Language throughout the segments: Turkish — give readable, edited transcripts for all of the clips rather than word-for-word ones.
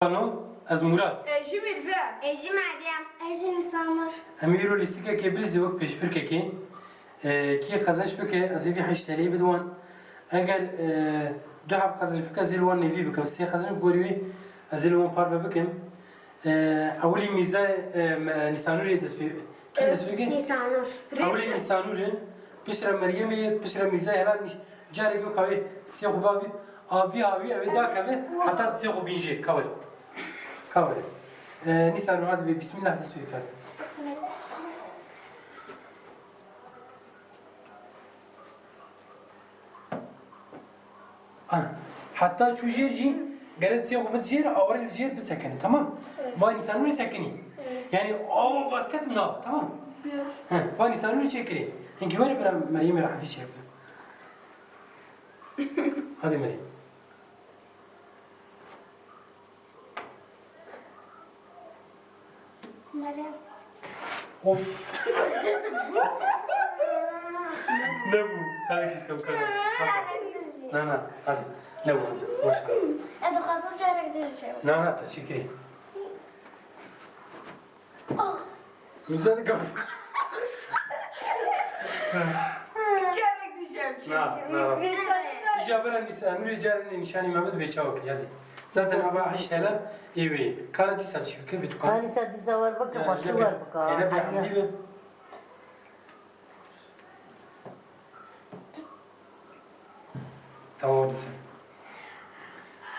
Ano, az Murat. Eji Mirza. Eji Meryem. Eji Nisanur. Emiro listike ke biliz vak peşbir keki. Ki kazanç bike az evi haşteli bedwan. Eğer dü hab kazanç bike zilwan nevi bike. Siya kazanç goriwi zilwan parve bike. Avli miza Nisanur'e despi. Ki despi ki? Nisanur. Avli Nisanur'e. Pişra Meryem'e, pişra miza helan jare go kavi siya kubavi. Abi evda kavi hatta siya kubinji kavali. Kavali. Nisanur hadi ve bismillah despi kar. حتى شو جير جين قالت سيغو بتجير اوري الجير بسكن تمام ما نسانو سكني يعني او فاسكت منا تمام ها ما نسانو تشكري انك وين برا مريم راح تشيك هذه مريم Meryem. اوف نبو هذا كيس كم كلام لا هذه نبو ما شاء الله Edo kazım çayrek diyeceğim. لا تشكري ميزان قف Çeyrek diyeceğim çünkü. لا إجابة النساء رجال نشاني محمد بيشاوك هذه zaten ama işler iyi. Kanı disa çıkıyor bir tukan. Hani sadisa var bak, başı var bak. Yine bir hadi mi? Tamam disa.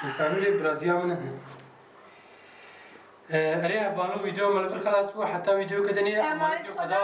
İnsanları biraz yamını. أريها فانو فيديو مال بالخلاص حتى فيديو كدني أمانة خدا